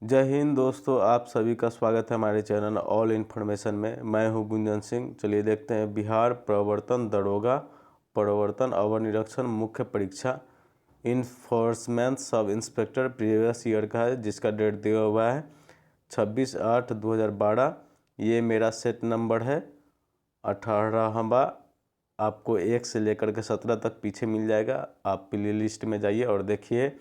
जय हिंद दोस्तों, आप सभी का स्वागत है हमारे चैनल ऑल इन्फॉर्मेशन में। मैं हूं गुंजन सिंह। चलिए देखते हैं बिहार प्रवर्तन दरोगा प्रवर्तन अवर निरीक्षण मुख्य परीक्षा enforcement sub inspector previous year का है, जिसका डेट दिया हुआ है 26/8/2012। ये मेरा सेट नंबर है 18वां। आपको 1 से लेकर के 17 तक पीछे मिल जाएगा। आप प्ले लिस्ट में जाइए और देखिए,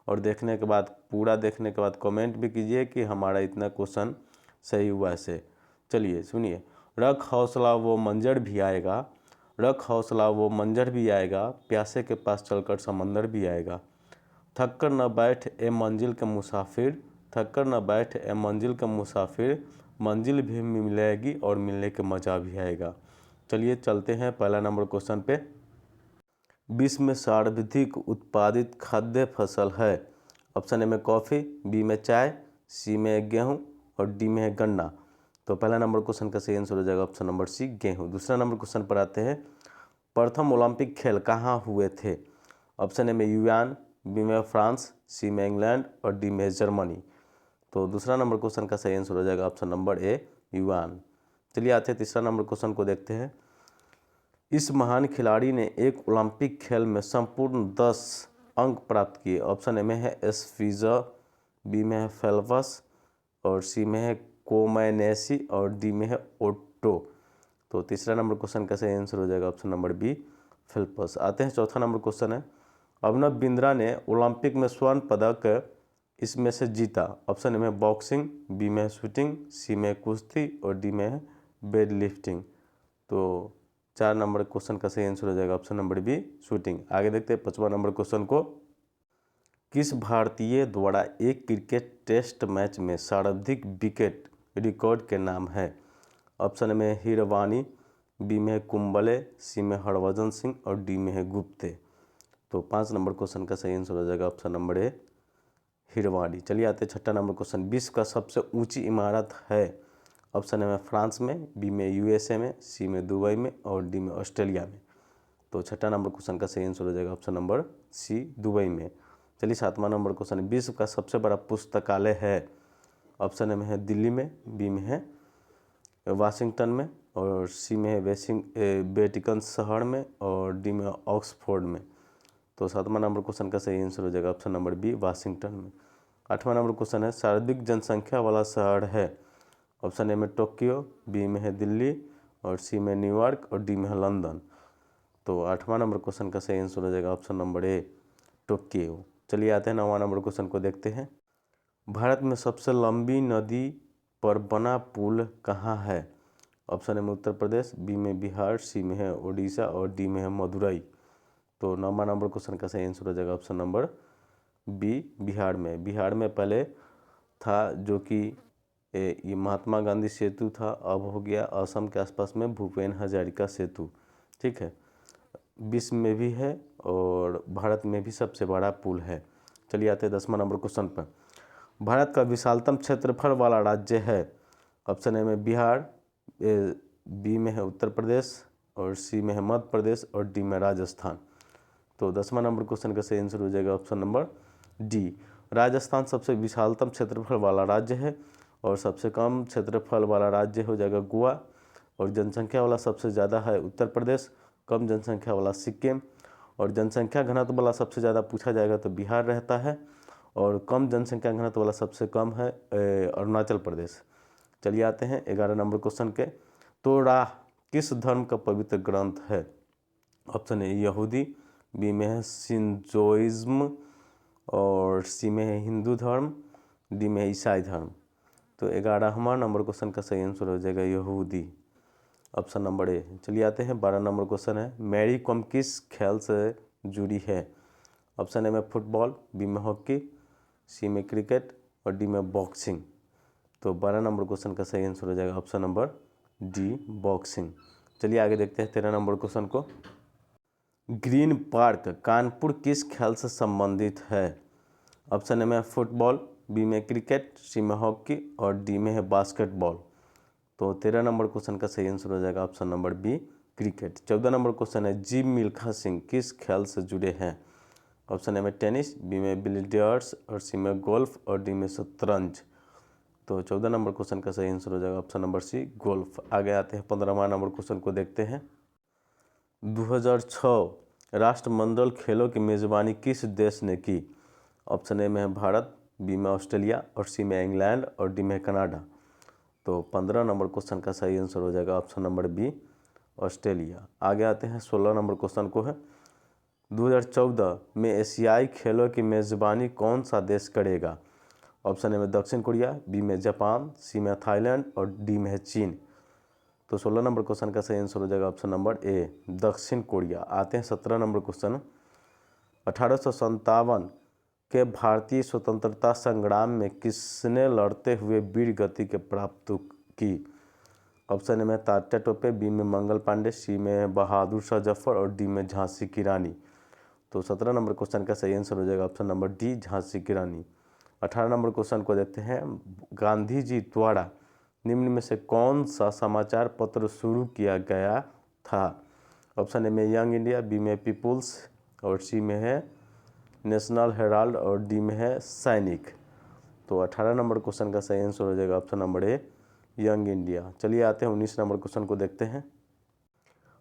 और देखने के बाद पूरा देखने के बाद कमेंट भी कीजिए कि हमारा इतना क्वेश्चन सही हुआ से। चलिए सुनिए। रख हौसला वो मंजर भी आएगा, रख हौसला वो मंजर भी आएगा, प्यासे के पास चलकर समंदर भी आएगा। थक कर न बैठ ए मंजिल के मुसाफिर, थक कर न बैठ ए मंजिल के मुसाफिर, मंजिल भी मिलेगी और मिलने के मज़ा भी आएगा। चलिए चलते हैं पहला नंबर क्वेश्चन पे। विश्व में सर्वाधिक उत्पादित खाद्य फसल है। ऑप्शन ए में कॉफ़ी, बी में चाय, सी में गेहूं और डी में है गन्ना। तो पहला नंबर क्वेश्चन का सही आंसर हो जाएगा ऑप्शन नंबर सी, गेहूं। दूसरा नंबर क्वेश्चन पर आते हैं। प्रथम ओलंपिक खेल कहाँ हुए थे। ऑप्शन ए में यूनान, बी में फ्रांस, सी में इंग्लैंड और डी में जर्मनी। तो दूसरा नंबर क्वेश्चन का सही आंसर हो जाएगा ऑप्शन नंबर ए, यूनान। चलिए आते हैं तीसरा नंबर क्वेश्चन को देखते हैं। इस महान खिलाड़ी ने एक ओलंपिक खेल में संपूर्ण 10 अंक प्राप्त किए। ऑप्शन ए में है एस्फीजा, बी में है फेल्प्स और सी में है कोमैनेसी और डी में है ओट्टो। तो तीसरा नंबर क्वेश्चन का सही आंसर हो जाएगा ऑप्शन नंबर बी, फेल्प्स। आते हैं चौथा नंबर क्वेश्चन है। अभिनव बिंद्रा ने ओलंपिक में स्वर्ण पदक इसमें से जीता। ऑप्शन ए में बॉक्सिंग, बी में शूटिंग, सी में कुश्ती और डी में है वेट लिफ्टिंग। तो 4 नंबर क्वेश्चन का सही आंसर हो जाएगा ऑप्शन नंबर बी, शूटिंग। आगे देखते हैं 5वां नंबर क्वेश्चन को। किस भारतीय द्वारा एक क्रिकेट टेस्ट मैच में सर्वाधिक विकेट रिकॉर्ड के नाम है। ऑप्शन में हीरवानी, बी में है कुंबले, सी में हरभजन सिंह और डी में है गुप्ते। तो 5 नंबर क्वेश्चन का सही आंसर हो जाएगा ऑप्शन नंबर ए, हीरवानी। चलिए आते हैं छठा नंबर क्वेश्चन। विश्व का सबसे ऊंची इमारत है। ऑप्शन ए में फ्रांस में, बी में यूएसए में, सी में दुबई में और डी में ऑस्ट्रेलिया में। तो छठा नंबर क्वेश्चन का सही आंसर हो जाएगा ऑप्शन नंबर सी, दुबई में। चलिए 7वां नंबर क्वेश्चन। विश्व का सबसे बड़ा पुस्तकालय है। ऑप्शन ए में है दिल्ली में, बी में है वाशिंगटन में और सी में है वेटिकन शहर में और डी में ऑक्सफोर्ड में। तो 7वां नंबर क्वेश्चन का सही आंसर हो जाएगा ऑप्शन नंबर बी, वाशिंगटन में। 8वां नंबर क्वेश्चन है। सर्वाधिक जनसंख्या वाला शहर है। ऑप्शन ए में टोक्यो, बी में है दिल्ली और सी में न्यूयॉर्क और डी में है लंदन। तो 8वां नंबर क्वेश्चन का सही आंसर हो जाएगा ऑप्शन नंबर ए, टोक्यो। चलिए आते हैं 9वां नंबर क्वेश्चन को देखते हैं। भारत में सबसे लंबी नदी पर बना पुल कहाँ है। ऑप्शन ए में उत्तर प्रदेश, बी में बिहार, सी में है उड़ीसा और डी में है मदुरई। तो 9वां नंबर क्वेश्चन का सही आंसर हो जाएगा ऑप्शन नंबर बी, बिहार में। बिहार में पहले था जो कि ये महात्मा गांधी सेतु था, अब हो गया असम के आसपास में भूपेन हजारिका सेतु। ठीक है, विश्व में भी है और भारत में भी सबसे बड़ा पुल है। चलिए आते हैं 10वां नंबर क्वेश्चन पर। भारत का विशालतम क्षेत्रफल वाला राज्य है। ऑप्शन ए में बिहार, बी में है उत्तर प्रदेश और सी में है मध्य प्रदेश और डी में राजस्थान। तो 10वां नंबर क्वेश्चन का सही आंसर हो जाएगा ऑप्शन नंबर डी, राजस्थान सबसे विशालतम क्षेत्रफल वाला राज्य है। और सबसे कम क्षेत्रफल वाला राज्य हो जाएगा गोवा। और जनसंख्या वाला सबसे ज़्यादा है उत्तर प्रदेश, कम जनसंख्या वाला सिक्किम। और जनसंख्या घनत्व वाला सबसे ज़्यादा पूछा जाएगा तो बिहार रहता है। और कम जनसंख्या घनत्व वाला सबसे कम है अरुणाचल प्रदेश। चलिए आते हैं 11 नंबर क्वेश्चन के। तो राह किस धर्म का पवित्र ग्रंथ है। ऑप्शन ए यहूदी, बी में है सिंजोइज्म और सी में है हिंदू धर्म, डी में है ईसाई धर्म। तो 11वां नंबर क्वेश्चन का सही आंसर हो जाएगा यहूदी, ऑप्शन नंबर ए। चलिए आते हैं 12 नंबर क्वेश्चन है। मैरी कॉम किस खेल से जुड़ी है। ऑप्शन ए में फुटबॉल, बी में हॉकी, सी में क्रिकेट और डी में बॉक्सिंग। तो 12 नंबर क्वेश्चन का सही आंसर हो जाएगा ऑप्शन नंबर डी, बॉक्सिंग। चलिए आगे देखते हैं 13 नंबर क्वेश्चन को। ग्रीन पार्क कानपुर किस खेल से संबंधित है। ऑप्शन ए में फुटबॉल, बी में क्रिकेट, सी में हॉकी और डी में है बास्केटबॉल। तो 13 नंबर क्वेश्चन का सही आंसर हो जाएगा ऑप्शन नंबर बी, क्रिकेट। 14 नंबर क्वेश्चन है। जी मिल्खा सिंह किस खेल से जुड़े हैं। ऑप्शन ए में टेनिस, बी में बिलियर्ड्स और सी में गोल्फ और डी में शतरंज। तो 14 नंबर क्वेश्चन का सही आंसर हो जाएगा ऑप्शन नंबर सी गोल्फ। आगे आते हैं 15वां नंबर क्वेश्चन को देखते हैं। 2006 राष्ट्रमंडल खेलों की मेजबानी किस देश ने की? ऑप्शन ए में है भारत, बी में ऑस्ट्रेलिया और सी में इंग्लैंड और डी में कनाडा। तो 15 नंबर क्वेश्चन का सही आंसर हो जाएगा ऑप्शन नंबर बी ऑस्ट्रेलिया। आगे आते हैं 16 नंबर क्वेश्चन को है। 2014 में एशियाई खेलों की मेजबानी कौन सा देश करेगा? ऑप्शन ए में दक्षिण कोरिया, बी में जापान, सी में थाईलैंड और डी में है चीन। तो 16 नंबर क्वेश्चन का सही आंसर हो जाएगा ऑप्शन नंबर ए दक्षिण कोरिया। आते हैं 17 नंबर क्वेश्चन। 1857 के भारतीय स्वतंत्रता संग्राम में किसने लड़ते हुए वीर गति के प्राप्त की? ऑप्शन ए में तात्या टोपे, बी में मंगल पांडे, सी में बहादुर शाह जफर और डी में झांसी की रानी। तो 17 नंबर क्वेश्चन का सही आंसर हो जाएगा ऑप्शन नंबर डी झांसी की रानी। 18 नंबर क्वेश्चन को देखते हैं। गांधी जी द्वारा निम्न में से कौन सा समाचार पत्र शुरू किया गया था? ऑप्शन ए में यंग इंडिया, बी में पीपुल्स और सी में है नेशनल हेराल्ड और डी में है सैनिक। तो 18 नंबर क्वेश्चन का सही आंसर हो जाएगा option number a young India. चलिए आते हैं 19 नंबर क्वेश्चन को देखते हैं।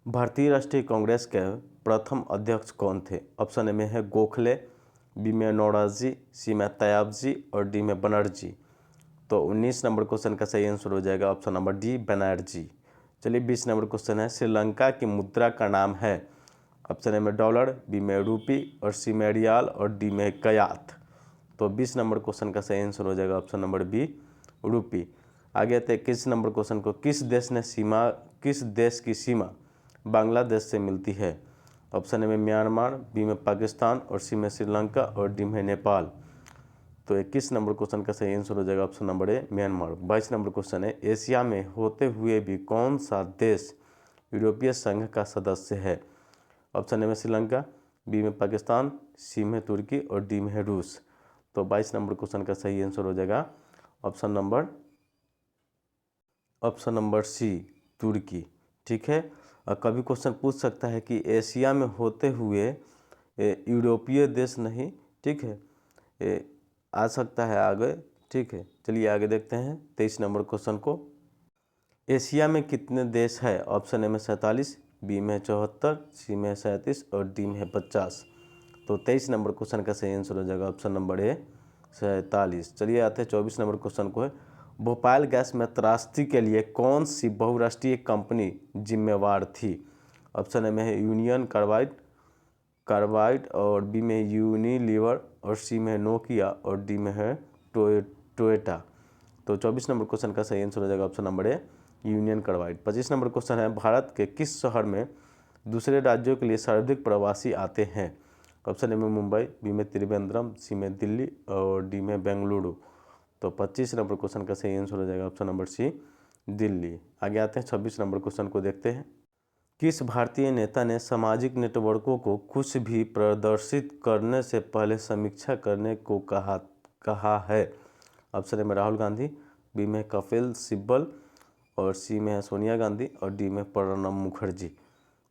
भारतीय राष्ट्रीय कांग्रेस के प्रथम अध्यक्ष कौन थे? ऑप्शन ए में है गोखले, बी में नौरोजी, सी में तैयबजी और डी में बनर्जी। तो 19 नंबर क्वेश्चन का सही आंसर हो जाएगा ऑप्शन नंबर डी बनर्जी। चलिए 20 नंबर क्वेश्चन है। श्रीलंका की मुद्रा का नाम है? ऑप्शन ए में डॉलर, बी में रूपी और सी में रियाल और डी में कयात। तो 20 नंबर क्वेश्चन का सही आंसर हो जाएगा ऑप्शन नंबर बी रूपी। आगे आते हैं 21 नंबर क्वेश्चन को। किस देश की सीमा बांग्लादेश से मिलती है? ऑप्शन ए में म्यांमार, बी में पाकिस्तान और सी में श्रीलंका और डी में नेपाल। तो 21 नंबर क्वेश्चन का सही आंसर हो जाएगा ऑप्शन नंबर ए म्यांमार। 22 नंबर क्वेश्चन है। एशिया में होते हुए भी कौन सा देश यूरोपीय संघ का सदस्य है? ऑप्शन ए में श्रीलंका, बी में पाकिस्तान, सी में तुर्की और डी में है रूस। तो 22 नंबर क्वेश्चन का सही आंसर हो जाएगा ऑप्शन नंबर सी तुर्की। ठीक है। कभी क्वेश्चन पूछ सकता है कि एशिया में होते हुए यूरोपीय देश नहीं, ठीक है, आ सकता है आगे। ठीक है, चलिए आगे देखते हैं 23 नंबर क्वेश्चन को। एशिया में कितने देश है? ऑप्शन ए में 47, बी में 74, सी में 37 और डी में 50। तो 23 नंबर क्वेश्चन का सही आंसर हो जाएगा ऑप्शन नंबर ए 47। चलिए आते हैं 24 नंबर क्वेश्चन को है। भोपाल गैस में त्रासदी के लिए कौन सी बहुराष्ट्रीय कंपनी जिम्मेवार थी? ऑप्शन ए में है यूनियन कार्बाइड और बी में यूनिलीवर और सी में है नोकिया और डी में है टोयोटा। तो 24 नंबर क्वेश्चन का सही आंसर हो जाएगा option number A union carbide. 25 number question है। भारत के किस शहर में दूसरे राज्यों के लिए सर्वाधिक प्रवासी आते हैं? ऑप्शन ए में मुंबई, बी में त्रिवेंद्रम, सी में दिल्ली और डी में बेंगलुरु। तो 25 नंबर क्वेश्चन का सही आंसर हो जाएगा ऑप्शन नंबर सी दिल्ली। आगे आते हैं 26 नंबर क्वेश्चन को देखते हैं। किस भारतीय नेता ने सामाजिक नेटवर्कों को कुछ भी प्रदर्शित करने से पहले समीक्षा करने को कहा है? ऑप्शन ए में राहुल गांधी, बी में कपिल सिब्बल और सी में है सोनिया गांधी और डी में प्रणब मुखर्जी।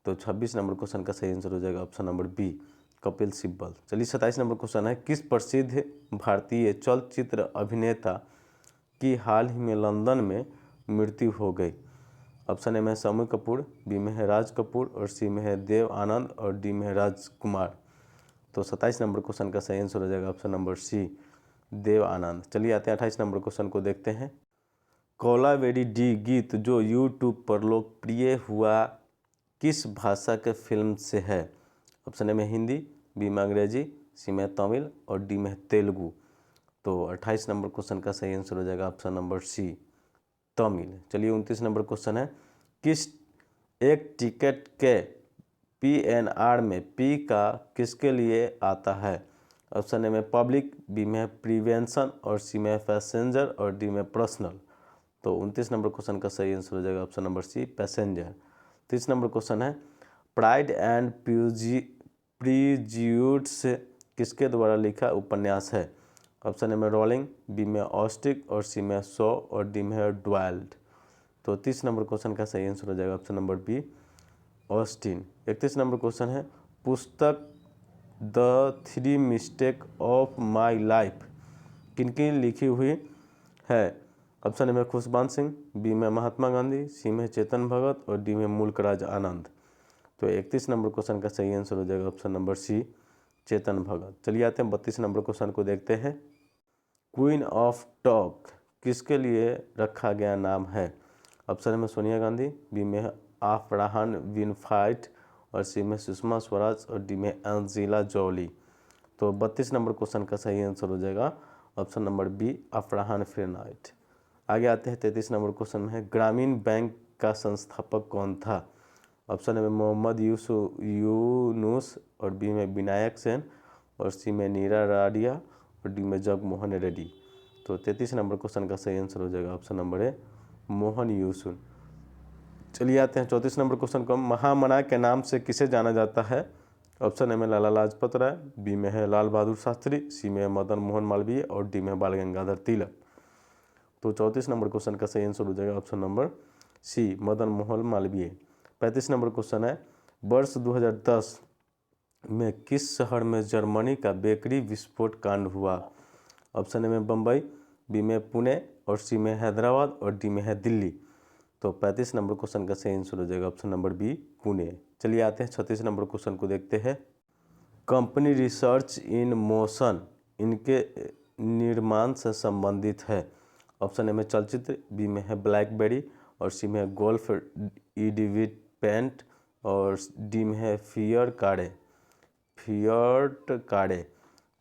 तो 26 नंबर क्वेश्चन का सही आंसर हो जाएगा option number B Kapil Sibal. चलिए 27 नंबर क्वेश्चन है। किस प्रसिद्ध भारतीय चलचित्र अभिनेता की हाल ही में लंदन में मृत्यु हो गई? ऑप्शन ए में शम्मी कपूर, बी में है राज कपूर और सी में है देव आनंद और डी में है राजकुमार। तो 27 नंबर क्वेश्चन का सही आंसर हो जाएगा ऑप्शन नंबर सी देव आनंद। चलिए आते हैं 28 नंबर क्वेश्चन को देखते हैं। कोलावेरी डी गीत जो यूट्यूब पर लोकप्रिय हुआ किस भाषा के फिल्म से है? ऑप्शन ए में हिंदी, बी में अंग्रेजी, सी में तमिल और डी में तेलुगु। तो 28 नंबर क्वेश्चन का सही आंसर हो जाएगा ऑप्शन नंबर सी तमिल। चलिए 29 नंबर क्वेश्चन है। किस एक टिकट के PNR में P का किसके लिए आता है? ऑप्शन ए में पब्लिक, बी में प्रिवेंशन और सी में पैसेंजर और डी में पर्सनल। तो 29 नंबर क्वेश्चन का सही आंसर हो जाएगा ऑप्शन नंबर सी पैसेंजर। 30 नंबर क्वेश्चन है। प्राइड एंड प्रीजुडिस किसके द्वारा लिखा उपन्यास है? ऑप्शन ए में रोलिंग, बी में ऑस्टिक और सी में शो और डी में डवाइल्ड। तो 30 नंबर क्वेश्चन का सही आंसर हो जाएगा ऑप्शन नंबर बी ऑस्टिन। 31 नंबर क्वेश्चन है। पुस्तक the three mistake of my life किनकी लिखी हुई है? ऑप्शन ए में खुशबंत सिंह, बी में महात्मा गांधी, सी में चेतन भगत और डी में मुल्कराज आनंद। तो 31 नंबर क्वेश्चन का सही आंसर हो जाएगा ऑप्शन नंबर सी, चेतन भगत। चलिए आते हैं 32 नंबर क्वेश्चन को देखते हैं। क्वीन ऑफ टॉक किसके लिए रखा गया नाम है? ऑप्शन ए में सोनिया गांधी, बी में आफराहन विनफ्राइट और सी में सुषमा स्वराज और डी में एंजेला जोली। तो 32 नंबर क्वेश्चन का सही आंसर हो जाएगा ऑप्शन नंबर बी, अफराहन विनफ्राइट। आगे आते हैं 33 नंबर क्वेश्चन में है, ग्रामीण बैंक का संस्थापक कौन था? ऑप्शन ए में मोहम्मद यूनुस और बी में विनायक सेन और सी में नीरा राडिया और डी में जगमोहन रेड्डी। तो 33 नंबर क्वेश्चन का सही आंसर हो जाएगा ऑप्शन नंबर ए, मोहन यूसुफ। चलिए आते हैं 34 नंबर क्वेश्चन को, महामना के नाम से किसे जाना जाता है? ऑप्शन ए में लाला लाजपत राय, बी में है लाल बहादुर शास्त्री, सी में मदन मोहन मालवीय और डी में बाल गंगाधर तिलक। तो 34 नंबर क्वेश्चन का सही आंसर हो जाएगा option number C, Madan Mohan Malviya. 35 नंबर क्वेश्चन है, वर्ष 2010 में किस शहर में जर्मनी का बेकरी विस्फोट कांड हुआ? ऑप्शन ए में बम्बई, बी में पुणे और सी में हैदराबाद और डी में है दिल्ली। तो 35 नंबर क्वेश्चन का सही आंसर हो जाएगा ऑप्शन नंबर बी, पुणे। चलिए आते हैं 36 नंबर क्वेश्चन को देखते हैं। कंपनी रिसर्च इन मोशन इनके निर्माण से संबंधित है? ऑप्शन ए में चलचित्र, बी में है ब्लैकबेरी और सी में है गोल्फ इडिविट पेंट और डी में है फियर्ट काड़े।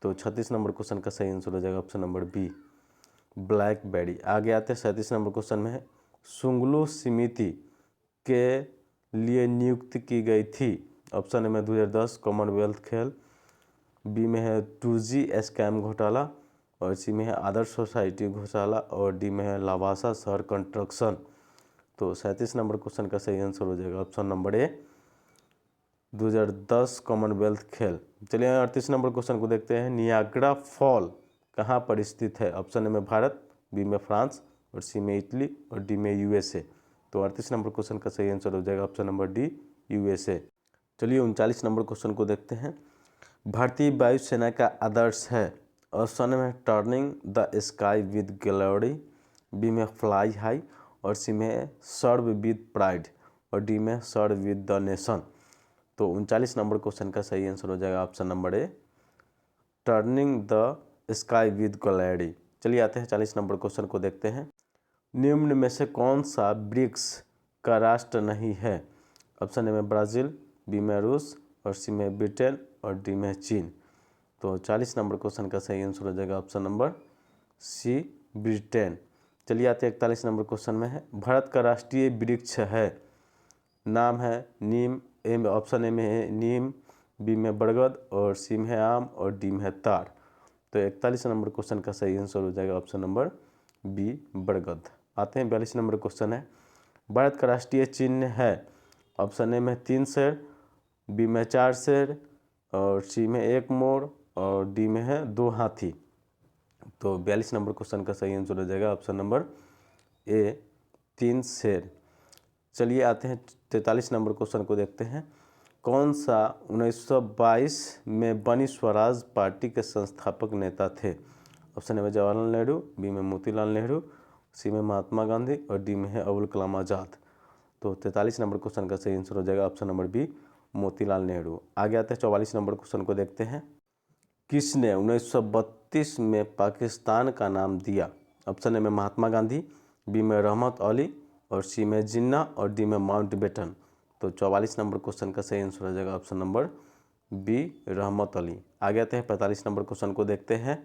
तो 36 नंबर क्वेश्चन का सही आंसर हो जाएगा ऑप्शन नंबर बी, ब्लैकबेरी। आगे आते हैं 37 नंबर क्वेश्चन में है, सुंगलू समिति के लिए नियुक्त की गई थी? ऑप्शन ए में 2010 कॉमनवेल्थ खेल, बी में है 2G स्कैम घोटाला और सी में है आदर्श सोसाइटी घोटाला और डी में है लावासा शहर कंस्ट्रक्शन। तो 37 नंबर क्वेश्चन का सही आंसर हो जाएगा ऑप्शन नंबर ए, 2010 कॉमनवेल्थ खेल। चलिए 38 नंबर क्वेश्चन को देखते हैं, नियाग्रा फॉल कहाँ पर स्थित है? ऑप्शन ए में भारत, बी में फ्रांस और सी में इटली और डी में USA। तो 38 नंबर क्वेश्चन का सही आंसर हो जाएगा ऑप्शन नंबर डी, USA। चलिए 39 नंबर क्वेश्चन को देखते हैं, भारतीय वायुसेना का आदर्श है? ऑप्शन में turning the sky with glory, B में फ्लाई हाई और सी में सर्व विद प्राइड और डी में सर्व विद द नेशन। तो 39 नंबर क्वेश्चन का सही आंसर हो जाएगा option number A, turning the sky with glory. चलिए आते हैं 40 नंबर क्वेश्चन को देखते हैं, निम्न में से कौन सा ब्रिक्स का राष्ट्र नहीं है? ऑप्शन ए में ब्राज़ील, बी में रूस और सी में ब्रिटेन और डी में चीन। तो 40 नंबर क्वेश्चन का सही आंसर हो जाएगा ऑप्शन नंबर सी, ब्रिटेन। चलिए आते हैं 41 नंबर क्वेश्चन में है, भारत का राष्ट्रीय वृक्ष है? नाम है नीम, ऑप्शन ए में है नीम, बी में बरगद और सी में है आम और डी में है तार। तो 41 नंबर क्वेश्चन का सही आंसर हो जाएगा ऑप्शन नंबर बी, बरगद। आते हैं 42 नंबर क्वेश्चन है, भारत का राष्ट्रीय चिन्ह है? ऑप्शन ए में 3 शेर, बी में 4 शेर और सी में 1 मोर और डी में है 2 हाथी। तो 42 नंबर क्वेश्चन का सही आंसर हो जाएगा ऑप्शन नंबर ए, 3 शेर। चलिए आते हैं 43 नंबर क्वेश्चन को देखते हैं, कौन सा 1922 में बनी स्वराज पार्टी के संस्थापक नेता थे? ऑप्शन ए में जवाहरलाल नेहरू, बी में मोतीलाल नेहरू, सी में महात्मा गांधी और डी में है अबुल कलाम आज़ाद। तो 43 नंबर क्वेश्चन का सही आंसर हो जाएगा option number B, Motilal Nehru. आगे आते हैं 44 नंबर क्वेश्चन को देखते हैं, किसने 1932 में पाकिस्तान का नाम दिया? ऑप्शन ए में महात्मा गांधी, बी में रहमत अली और सी में जिन्ना और डी में माउंटबेटन। तो 44 नंबर क्वेश्चन का सही आंसर हो जाएगा ऑप्शन नंबर बी, रहमत अली। आगे आते हैं 45 नंबर क्वेश्चन को देखते हैं,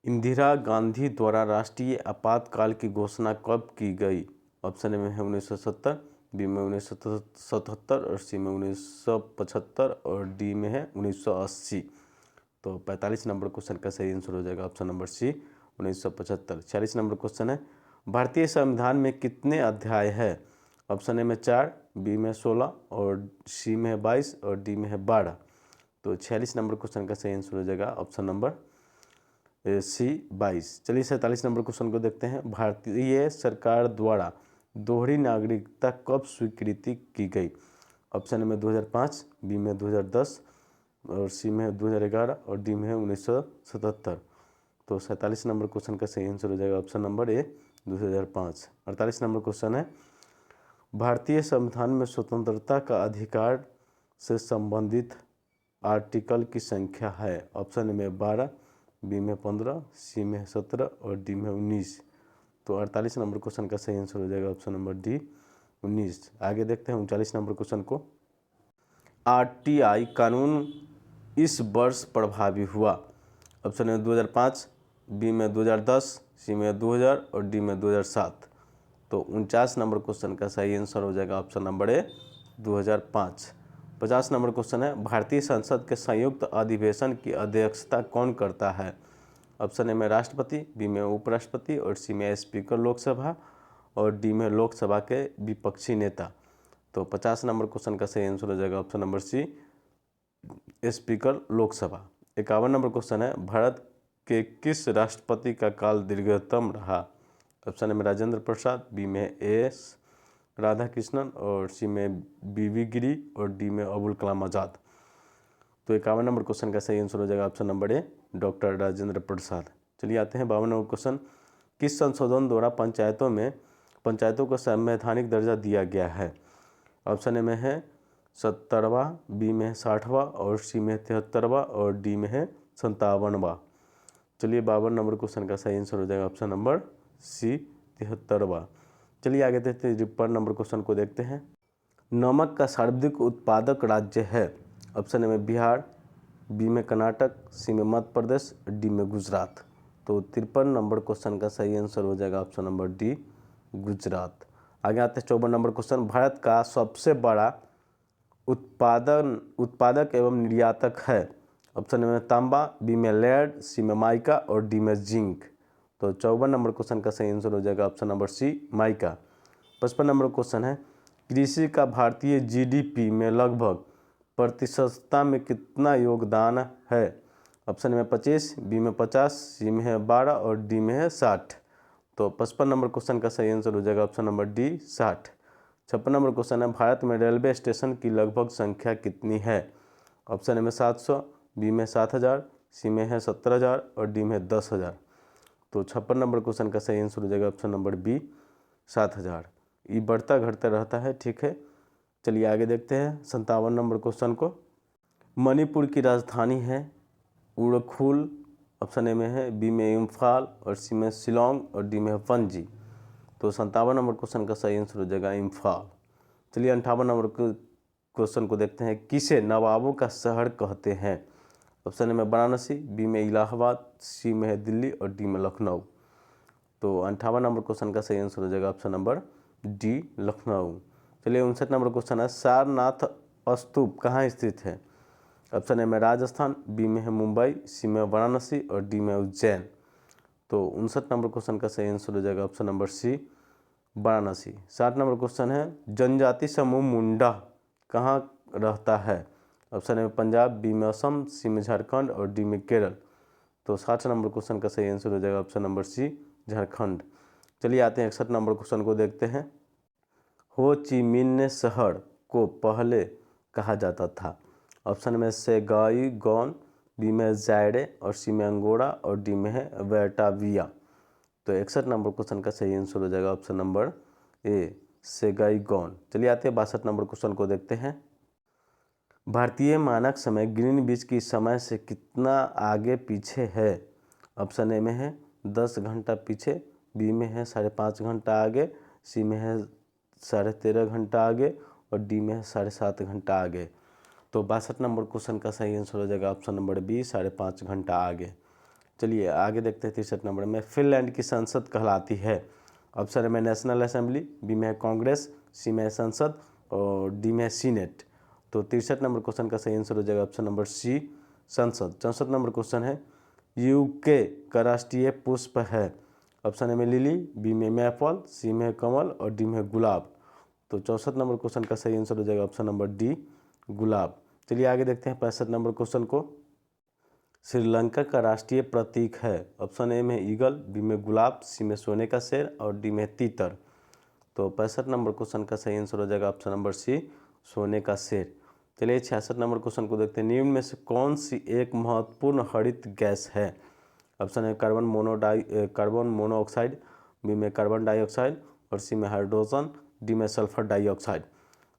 इंदिरा गांधी द्वारा राष्ट्रीय आपातकाल की घोषणा कब की गई? ऑप्शन ए में है 1970, बी में 1977 और सी में 1975 और डी में है 1980। तो 45 नंबर क्वेश्चन का सही आंसर हो जाएगा option number C, 1975। 46 number question है, भारतीय संविधान में कितने अध्याय है? ऑप्शन ए में 4, बी में 16 और सी में है 22 और डी में है 12। तो 46 नंबर क्वेश्चन का सही आंसर हो जाएगा ऑप्शन नंबर सी, 22। चलिए 47 नंबर क्वेश्चन को देखते हैं, भारतीय सरकार द्वारा दोहरी नागरिकता कब स्वीकृति की गई? ऑप्शन ए में 2005, बी में 2010 और सी में है 2011 और डी में है 1977। तो 47 नंबर क्वेश्चन का सही आंसर हो जाएगा ऑप्शन नंबर ए 2005। 48 नंबर क्वेश्चन है भारतीय संविधान में स्वतंत्रता का अधिकार से संबंधित आर्टिकल की संख्या है। ऑप्शन ए में 12, बी में 15, सी में 17 और डी में 19। तो 48 नंबर क्वेश्चन का सही आंसर हो जाएगा ऑप्शन नंबर डी 19। आगे देखते हैं 39 नंबर क्वेश्चन को। आरटीआई कानून इस वर्ष प्रभावी हुआ। ऑप्शन ए 2005, बी में 2010, सी में 2000 और डी में 2007। तो 49 नंबर क्वेश्चन का सही आंसर हो जाएगा ऑप्शन नंबर ए 2005। 50 नंबर क्वेश्चन है भारतीय संसद के संयुक्त अधिवेशन की अध्यक्षता कौन करता है। ऑप्शन ए में राष्ट्रपति, बी में उपराष्ट्रपति और सी में स्पीकर लोकसभा और डी में लोकसभा के विपक्षी नेता। तो 50 नंबर क्वेश्चन का सही आंसर हो जाएगा option number C speaker Lok Sabha. 51 number question है भारत के किस राष्ट्रपति का काल दीर्घतम रहा। ऑप्शन ए में राजेंद्र प्रसाद, बी में एस राधाकृष्णन और सी में बीवी गिरी और डी में अबुल कलाम आज़ाद। तो 51 नंबर क्वेश्चन का सही आंसर हो जाएगा option number A doctor Rajendra Prasad. चलिए आते हैं 52 नंबर क्वेश्चन। किस संशोधन द्वारा पंचायतों को संवैधानिक दर्जा दिया गया है। ऑप्शन ए में है 70वां, बी में 60वां और सी में 73वां और डी में है 57वां। चलिए 52 नंबर क्वेश्चन का सही आंसर हो जाएगा ऑप्शन नंबर सी 73वां। चलिए आगे देखते हैं 53 नंबर क्वेश्चन को देखते हैं। नमक का सर्वाधिक उत्पादक राज्य है। ऑप्शन ए में बिहार, बी में कर्नाटक, सी में मध्य प्रदेश, डी में गुजरात। तो 53 नंबर क्वेश्चन का सही आंसर हो जाएगा ऑप्शन नंबर डी गुजरात। आगे आते हैं 54 नंबर क्वेश्चन। भारत का सबसे बड़ा उत्पादक एवं निर्यातक है। ऑप्शन ए में तांबा, बी में लेड, सी में माइका और डी में जिंक। तो 54 नंबर क्वेश्चन का सही आंसर हो जाएगा option number C mica. 55 number question है कृषि का भारतीय जीडीपी में लगभग प्रतिशतता में कितना योगदान है। ऑप्शन में 25, बी में 50, सी में है 12 और डी में है 60। तो 55 नंबर क्वेश्चन का सही आंसर हो जाएगा option number D 60। 56 number question है भारत में रेलवे स्टेशन की लगभग संख्या कितनी है। ऑप्शन ए में 700, बी में 7000, सी में है 17000 और डी में 10000। तो 56 नंबर क्वेश्चन का सही आंसर हो जाएगा ऑप्शन नंबर बी 7000। ये बढ़ता घटता रहता है, ठीक है। चलिए आगे देखते हैं 57 नंबर क्वेश्चन को। मणिपुर की राजधानी है उड़खुल। ऑप्शन ए में है, बी में इम्फाल और सी में शिलोंग और डी में है पणजी। तो 57 नंबर क्वेश्चन का सही आंसर हो जाएगा इम्फाल। चलिए 58 नंबर क्वेश्चन को देखते हैं। किसे नवाबों का शहर कहते हैं। ऑप्शन ए में वाराणसी, बी में इलाहाबाद, सी में है दिल्ली और डी में लखनऊ। तो 58 नंबर क्वेश्चन का सही आंसर हो जाएगा ऑप्शन नंबर डी लखनऊ। चलिए 59 नंबर क्वेश्चन है सारनाथ स्तूप कहाँ स्थित है। ऑप्शन ए में राजस्थान, बी में है मुंबई, सी में वाराणसी और डी में उज्जैन। तो 59 नंबर क्वेश्चन का सही आंसर हो जाएगा option number C Varanasi. 60 number question है जनजाति समूह मुंडा कहाँ रहता है। ऑप्शन ए में पंजाब, बी में असम, सी में झारखंड और डी में केरल। तो 60 नंबर क्वेश्चन का सही आंसर हो जाएगा ऑप्शन नंबर सी झारखंड। चलिए आते हैं 61 नंबर क्वेश्चन को देखते हैं। हो ची मिन्ह शहर को पहले कहा जाता था। ऑप्शन में सेगाई गॉन, बी में जायडे और सी में अंगोरा और डी में है वेटाविया। तो 61 नंबर क्वेश्चन का सही आंसर हो जाएगा ऑप्शन नंबर ए सेगाई गॉन। चलिए आते हैं 62 नंबर क्वेश्चन को देखते हैं। भारतीय मानक समय ग्रीनविच की समय से कितना आगे पीछे है। ऑप्शन ए में है 10 घंटा पीछे, बी में है 5.5 घंटा आगे, सी में है 13.5 घंटा आगे और डी में है 7.5 घंटा आगे। तो 62 नंबर क्वेश्चन का सही आंसर हो जाएगा ऑप्शन नंबर बी 5.5 घंटा आगे। चलिए आगे देखते हैं 63 नंबर में। फिनलैंड की संसद कहलाती है। ऑप्शन ए में नेशनल असेंबली, बी में है कांग्रेस, सी में है संसद और डी में है सीनेट। तो 63 नंबर क्वेश्चन का सही आंसर हो जाएगा ऑप्शन नंबर सी संसद। 64 नंबर क्वेश्चन है यूके का राष्ट्रीय पुष्प है। ऑप्शन ए में लिली, बी में मैपल, सी में है कमल और डी में है गुलाब। तो 64 नंबर क्वेश्चन का सही आंसर हो जाएगा ऑप्शन नंबर डी गुलाब। चलिए आगे देखते हैं 65 नंबर क्वेश्चन को। श्रीलंका का राष्ट्रीय प्रतीक है। ऑप्शन ए में ईगल, बी में गुलाब, सी में सोने का शेर और डी में तीतर। तो 65 नंबर क्वेश्चन का सही आंसर हो जाएगा ऑप्शन नंबर सी सोने का शेर। चलिए 66 नंबर क्वेश्चन को देखते हैं। निम्न में से कौन सी एक महत्वपूर्ण हरित गैस है? ऑप्शन है कार्बन मोनोऑक्साइड, बी में कार्बन डाइऑक्साइड और सी में हाइड्रोजन, डी में सल्फर डाइऑक्साइड।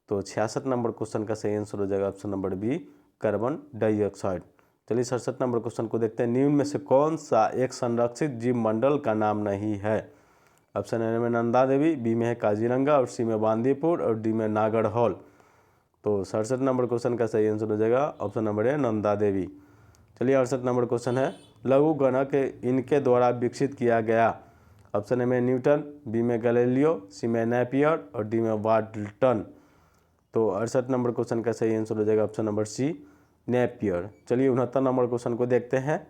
तो 66 नंबर क्वेश्चन का सही आंसर हो जाएगा option number B, carbon dioxide. चलिए 67 नंबर क्वेश्चन को देखते हैं। निम्न में से कौन सा एक संरक्षित जीव मंडल का नाम नहीं है? ऑप्शन ए में नंदा देवी, बी में है काजीरंगा और सी में बांदीपुर और डी में नागरहौल। तो 67 नंबर क्वेश्चन का सही आंसर हो जाएगा ऑप्शन नंबर ए, नंदा देवी। चलिए 68 नंबर क्वेश्चन है, लघु गणक इनके द्वारा विकसित किया गया। ऑप्शन ए में न्यूटन, बी में गैलीलियो, सी में नेपियर और डी में वाटल्टन। तो 68 नंबर क्वेश्चन का सही आंसर हो जाएगा ऑप्शन नंबर सी, नेपियर। चलिए 69 नंबर क्वेश्चन को देखते हैं।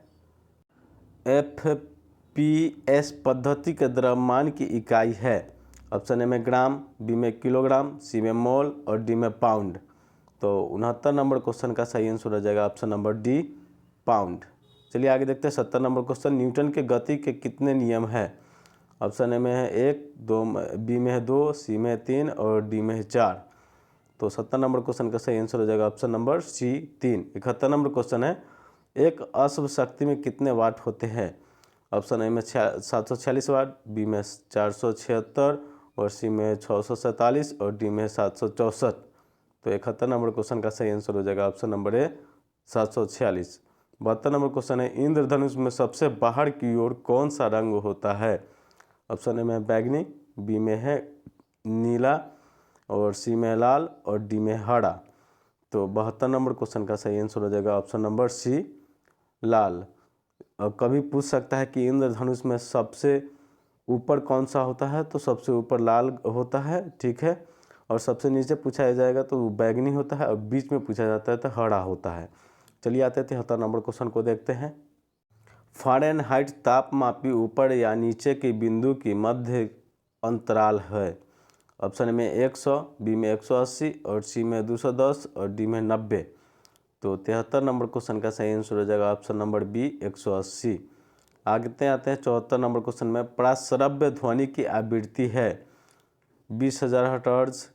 FPS पद्धति के द्रव्यमान की इकाई है। ऑप्शन ए में ग्राम, बी में किलोग्राम, सी में मोल और डी में पाउंड। तो 69 नंबर क्वेश्चन का सही आंसर हो जाएगा ऑप्शन नंबर डी, पाउंड। चलिए आगे देखते हैं 70 नंबर क्वेश्चन। न्यूटन के गति के कितने नियम है? ऑप्शन ए में है 1, 2, बी में है 2, सी में है 3 और डी में है 4। तो 70 नंबर क्वेश्चन का सही आंसर हो जाएगा option number C, 3। 71 number question है, एक अश्व शक्ति में कितने वाट होते हैं? ऑप्शन ए में 746 वाट, बी में 476 और सी में 647 और डी में 764। तो 71 नंबर क्वेश्चन का सही आंसर हो जाएगा ऑप्शन नंबर ए, 746। 72 नंबर क्वेश्चन है, इंद्रधनुष में सबसे बाहर की ओर कौन सा रंग होता है? ऑप्शन ए में बैगनी, बी में है नीला और सी में लाल और डी में हरा। तो 72 नंबर क्वेश्चन का सही आंसर हो जाएगा ऑप्शन नंबर सी, लाल। अब कभी पूछ सकता है कि इंद्रधनुष में सबसे ऊपर कौन सा होता है, तो सबसे ऊपर लाल होता है, ठीक है। और सबसे नीचे पूछा जाएगा तो बैगनी होता है और बीच में पूछा जाता है तो हरा होता है। चलिए आते थे 73 नंबर क्वेश्चन को देखते हैं। फ़ारेनहाइट तापमापी ऊपर या नीचे के बिंदु की मध्य अंतराल है। ऑप्शन में 100, बी में 180 और सी में 210 और डी में 90। तो 73 नंबर क्वेश्चन का सही आंसर हो जाएगा ऑप्शन नंबर बी, 180। आगे आते हैं 74 नंबर क्वेश्चन में, प्राश्रव्य ध्वनि की आवृत्ति है 20,000 हर्ट्ज,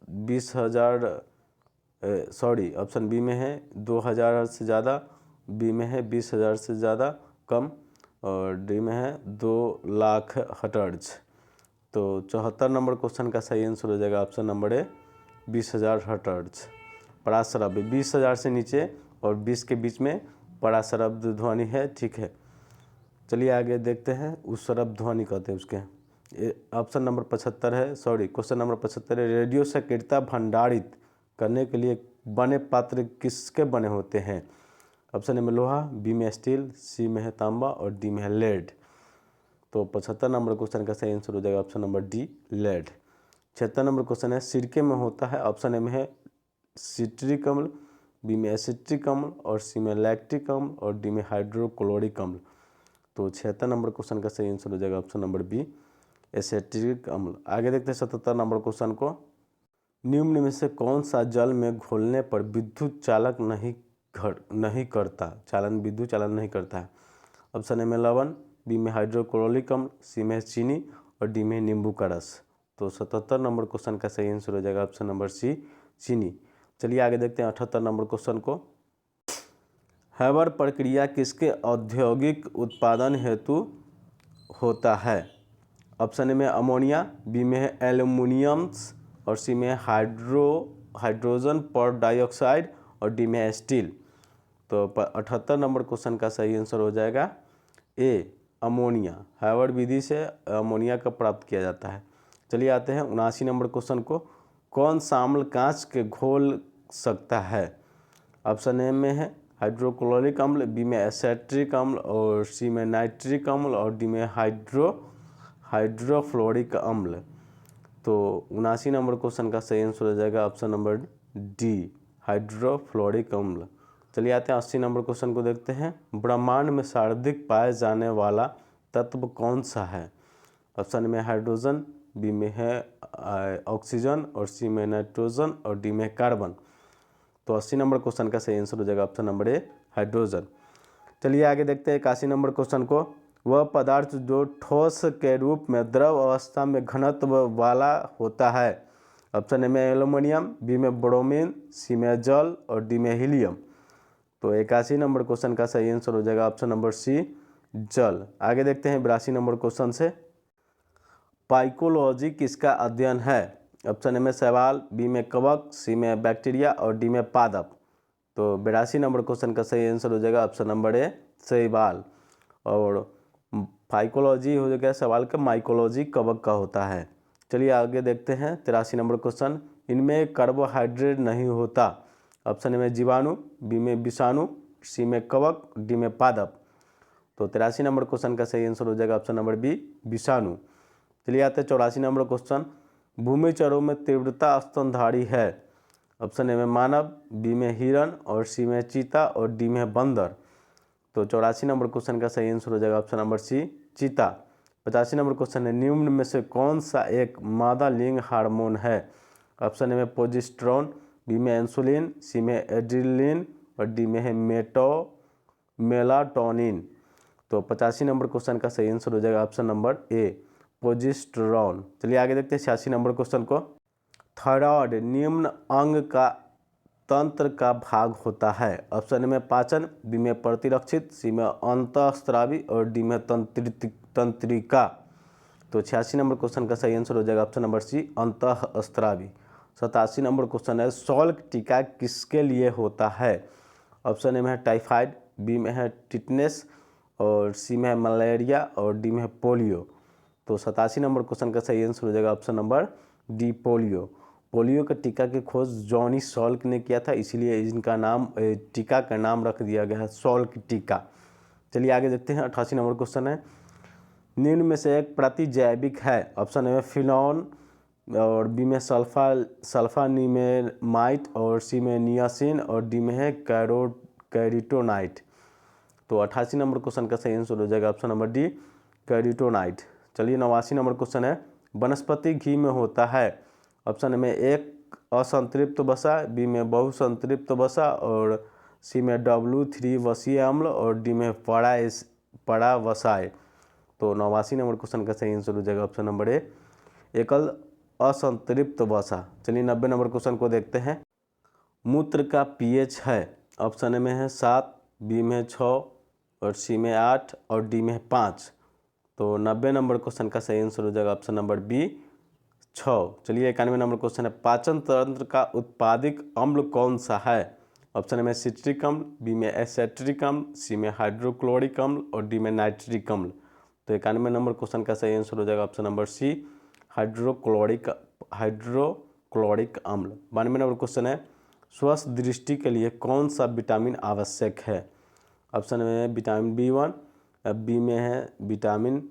20,000 ऑप्शन बी में है 2,000 हर्ट्ज से ज़्यादा, बी में है 20,000 से ज़्यादा कम और डी में है 2,00,000 हर्ट्ज। तो 74 नंबर क्वेश्चन का सही आंसर हो जाएगा ऑप्शन नंबर ए, 20,000 हर्ट्ज। प्राश्रव्य 20,000 से नीचे और 20 के बीच में प्राश्रव्य ध्वनि है, ठीक है। चलिए आगे देखते हैं, उश्रव्य ध्वनि कहते हैं उसके। ऑप्शन नंबर 75 है, क्वेश्चन नंबर 75 है, रेडियो सक्रियता भंडारित करने के लिए बने पात्र किसके बने होते हैं? ऑप्शन ए में लोहा, बी में स्टील, सी में है तांबा और डी में है लेड। तो 75 नंबर क्वेश्चन का सही आंसर हो जाएगा option number D, lead. 76 number question है, सिरके में होता है। ऑप्शन ए में है सिट्रिक अम्ल, बी में एसिट्रिक अम्ल और सी में लैक्टिक अम्ल और डी में हाइड्रोक्लोरिक अम्ल। तो 76 नंबर क्वेश्चन का सही आंसर हो जाएगा ऑप्शन नंबर बी, एसिट्रिक अम्ल। आगे देखते हैं 77 नंबर क्वेश्चन को। निम्न में से कौन सा जल में घोलने पर विद्युत चालन नहीं करता है? ऑप्शन ए में लवण, बी में हाइड्रोक्लोरिक अम्ल, सी में चीनी और डी में नींबू का रस। तो 77 नंबर क्वेश्चन का सही आंसर हो जाएगा ऑप्शन नंबर सी, चीनी। चलिए आगे देखते हैं 78 नंबर क्वेश्चन को। हैबर प्रक्रिया किसके औद्योगिक उत्पादन हेतु होता है? ऑप्शन ए में अमोनिया, बी में है एल्यूमिनियम्स और सी में हाइड्रोजन पर डाइऑक्साइड और डी में है स्टील। तो 78 नंबर क्वेश्चन का सही आंसर हो जाएगा ए, अमोनिया। हैबर विधि से अमोनिया का प्राप्त किया जाता है। चलिए आते हैं 79 नंबर क्वेश्चन को। कौन सा अम्ल कांच के घोल सकता है? ऑप्शन ए में है हाइड्रोक्लोरिक अम्ल, बी में एसिट्रिक अम्ल और सी में नाइट्रिक अम्ल और डी में हाइड्रोफ्लोरिक अम्ल। तो 79 नंबर क्वेश्चन का सही आंसर हो जाएगा ऑप्शन नंबर डी, हाइड्रोफ्लोरिक अम्ल। चलिए आते हैं 80 नंबर क्वेश्चन को देखते हैं। ब्रह्मांड में सर्वाधिक पाए जाने वाला तत्व कौन सा है? ऑप्शन में हाइड्रोजन, बी में है ऑक्सीजन और सी में नाइट्रोजन और डी में कार्बन। तो 80 नंबर क्वेश्चन का सही आंसर हो जाएगा ऑप्शन नंबर ए, हाइड्रोजन। चलिए आगे देखते हैं 81 नंबर क्वेश्चन को। वह पदार्थ जो ठोस के रूप में द्रव अवस्था में घनत्व वाला होता है। ऑप्शन ए में एल्युमिनियम, बी में ब्रोमीन, सी में जल और डी में हीलियम। तो 81 नंबर क्वेश्चन का सही आंसर हो जाएगा ऑप्शन नंबर सी, जल। आगे देखते हैं 82 नंबर क्वेश्चन से। पाइकोलॉजी किसका अध्ययन है? ऑप्शन ए में शैवाल, बी में कवक, सी में बैक्टीरिया और डी में पादप। तो 82 नंबर क्वेश्चन का सही आंसर हो जाएगा ऑप्शन नंबर ए, शैवाल। और पाइकोलॉजी हो जाएगा सवाल का, माइकोलॉजी कवक का होता है। चलिए आगे देखते हैं 83 नंबर क्वेश्चन। इनमें कार्बोहाइड्रेट नहीं होता। ऑप्शन ए में जीवाणु, बी में विषाणु, सी में कवक, डी में पादप। तो 83 नंबर क्वेश्चन का सही आंसर हो जाएगा ऑप्शन नंबर बी, विषाणु। चलिए आते हैं 84 नंबर क्वेश्चन। भूमिचरों में तीव्रता स्तनधारी है। ऑप्शन ए में मानव, बी में हिरण और सी में चीता और डी में बंदर। तो 84 नंबर क्वेश्चन का सही आंसर हो जाएगा ऑप्शन नंबर सी, चीता। 85 नंबर क्वेश्चन है, निम्न में से कौन सा एक मादा लिंग हार्मोन है? ऑप्शन ए में प्रोजेस्टेरोन, बी में इंसुलिन, सी में एड्रेनलिन और डी में है मेलाटोनिन। तो 85 नंबर क्वेश्चन का सही आंसर हो जाएगा ऑप्शन नंबर ए, प्रोजेस्टेरोन। चलिए आगे देखते हैं 86 नंबर क्वेश्चन को। थायराइड निम्न अंग का तंत्र का भाग होता है। ऑप्शन ए में पाचन, बी में प्रतिरक्षित, सी में अंतःस्रावी और डी में तंत्रिका। तो 86 नंबर क्वेश्चन का सही आंसर हो जाएगा ऑप्शन नंबर सी, अंतःस्रावी। 87 नंबर क्वेश्चन है, सॉल्क टीका किसके लिए होता है? ऑप्शन ए में है टाइफाइड, बी में है टिटनेस और सी में है मलेरिया और डी में है पोलियो। तो 87 नंबर क्वेश्चन का सही आंसर हो जाएगा option number D, polio. Polio का टीका की खोज जॉनी सॉल्क ने किया था, इसीलिए इनका नाम, टीका का नाम रख दिया गया है सॉल्क टीका। चलिए आगे देखते हैं 88 नंबर क्वेश्चन है, निम्न में से एक प्रतिजैविक है। ऑप्शन ए में फिनॉन और बी में सल्फानिमेमाइड और सी में नियासिन और डी में है कैरिटोनाइट। तो 88 नंबर क्वेश्चन का सही आंसर हो जाएगा ऑप्शन नंबर डी, कैरिटोनाइट। चलिए 89 नंबर क्वेश्चन है, वनस्पति घी में होता है। ऑप्शन ए में एक असंतृप्त वसा, बी में बहुसंतृप्त वसा और सी में W3 वसीय अम्ल और डी में परावसाय। तो 89 नंबर क्वेश्चन का सही आंसर हो जाएगा ऑप्शन नंबर ए, एकल असंतृप्त वसा। चलिए 90 नंबर क्वेश्चन को देखते हैं। मूत्र का पीएच है। ऑप्शन ए में है 7, बी में 6 और सी में 8 और डी में 5। तो 90 नंबर क्वेश्चन का सही आंसर हो जाएगा ऑप्शन नंबर बी, 6। चलिए 91 नंबर क्वेश्चन है, पाचन तंत्र का उत्पादित अम्ल कौन सा है? ऑप्शन ए में सिट्रिक अम्ल, बी में एसेट्रिक अम्ल, सी में हाइड्रोक्लोरिक अम्ल और डी में नाइट्रिक अम्ल। तो 91 नंबर क्वेश्चन का सही आंसर हो जाएगा ऑप्शन नंबर सी, हाइड्रोक्लोरिक अम्ल। 92 नंबर क्वेश्चन है, स्वस्थ दृष्टि के लिए कौन सा विटामिन आवश्यक है? ऑप्शन में विटामिन B1, बी में है विटामिन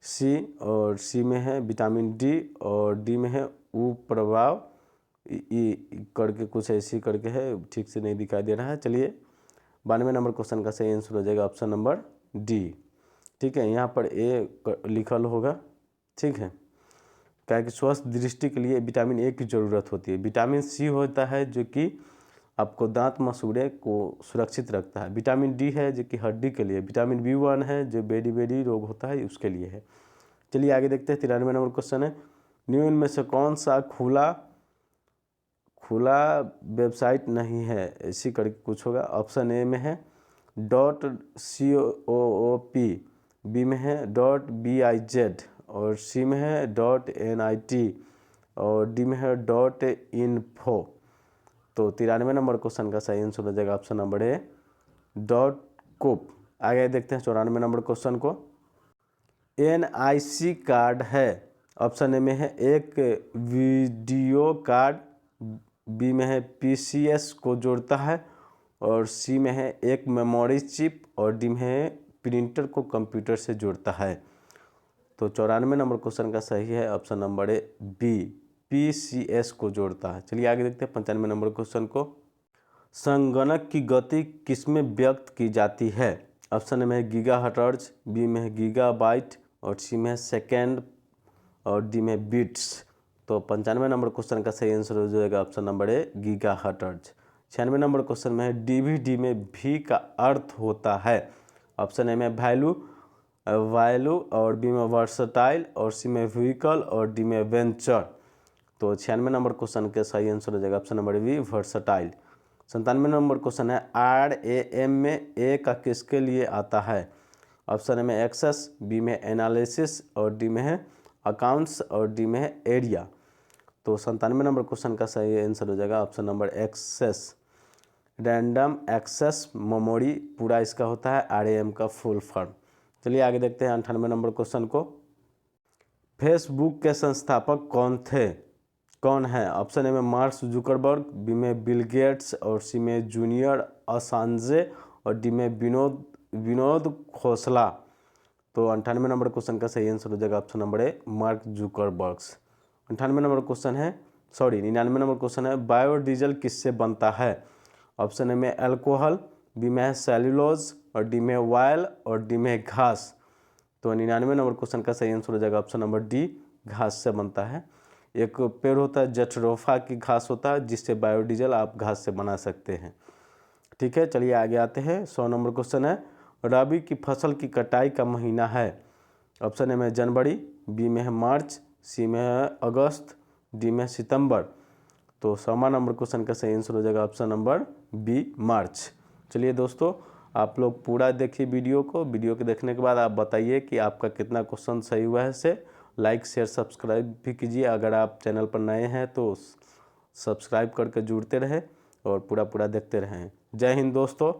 सी और सी में है विटामिन डी और डी में है ऊ प्रभाव करके कुछ ऐसी करके है, ठीक से नहीं दिखाई दे रहा है। चलिए 92 नंबर क्वेश्चन का सही आंसर हो जाएगा ऑप्शन नंबर डी। ठीक है, यहाँ पर ए लिखल होगा। ठीक है, क्या कि स्वस्थ दृष्टि के लिए विटामिन ए की ज़रूरत होती है। विटामिन सी होता है जो कि आपको दांत मसूड़े को सुरक्षित रखता है। विटामिन डी है जो कि हड्डी के लिए। विटामिन B1 है जो बेडी रोग होता है उसके लिए है। चलिए आगे देखते हैं 93 नंबर क्वेश्चन है, निम्न में से कौन सा खुला वेबसाइट नहीं है, ऐसी करके कुछ होगा। ऑप्शन ए में है .coop, बी में है .biz और सी में है .nit और डी में है .info। तो 93 नंबर क्वेश्चन का सही आंसर हो जाएगा ऑप्शन नंबर ए, .coop। आगे देखते हैं 94 नंबर क्वेश्चन को। NIC कार्ड है। ऑप्शन ए में है एक वीडियो कार्ड, बी में है PCS को जोड़ता है और सी में है एक मेमोरी चिप और डी में है प्रिंटर को कंप्यूटर से जोड़ता है। तो 94 नंबर क्वेश्चन का सही है option number A, B, PCS को जोड़ता है। चलिए आगे देखते हैं 95 नंबर क्वेश्चन को। संगणक की गति किसमें व्यक्त की जाती है? ऑप्शन ए में है गीगाहर्ट्ज, बी में है गीगाबाइट और सी में है सेकेंड और डी में बिट्स। तो 95 नंबर क्वेश्चन का सही आंसर हो जाएगा ऑप्शन नंबर ए, गीगाहर्ट्ज। 96 नंबर क्वेश्चन में है DVD में भी का अर्थ होता है। ऑप्शन ए में वैल्यू और बी में वर्सटाइल और सी में व्हीकल और डी में वेंचर। तो 96 नंबर क्वेश्चन का सही आंसर हो जाएगा option number B versatile. 97 number question है RAM में ए का किसके लिए आता है? ऑप्शन ए में एक्सेस, बी में एनालिसिस और डी में है अकाउंट्स और डी में है एरिया। तो 97 नंबर क्वेश्चन का सही आंसर हो जाएगा option number access, random access memory पूरा इसका होता है RAM का फुल फॉर्म। चलिए आगे देखते हैं 98 नंबर क्वेश्चन को। फेसबुक के संस्थापक कौन है? ऑप्शन ए में मार्क जुकरबर्ग, बी में बिल गेट्स और सी में जूनियर असांजे और डी में विनोद खोसला। तो 98 नंबर क्वेश्चन का सही आंसर हो जाएगा option number A Mark Zuckerberg's. 99 number question है 99 नंबर क्वेश्चन है बायोडीजल किससे बनता है? ऑप्शन ए में अल्कोहल, बी में है सेल्यूलोज और डी में ऑयल और डी में घास। तो 99 नंबर क्वेश्चन का सही आंसर हो जाएगा ऑप्शन नंबर डी घास से बनता है। एक पेड़ होता है जट्रोफा की घास होता है जिससे बायोडीजल आप घास से बना सकते हैं। ठीक है, चलिए आगे आते हैं। 100 नंबर क्वेश्चन है रबी की फसल की कटाई का महीना है? ऑप्शन ए में जनवरी, बी में है मार्च, सी में है अगस्त, डी में सितंबर। तो 100 नंबर क्वेश्चन का सही आंसर हो जाएगा ऑप्शन नंबर बी मार्च। चलिए दोस्तों, आप लोग पूरा देखिए वीडियो को देखने के बाद आप बताइए कि आपका कितना क्वेश्चन सही हुआ है। से लाइक शेयर सब्सक्राइब भी कीजिए। अगर आप चैनल पर नए हैं तो सब्सक्राइब करके जुड़ते रहें और पूरा देखते रहें। जय हिंद दोस्तों।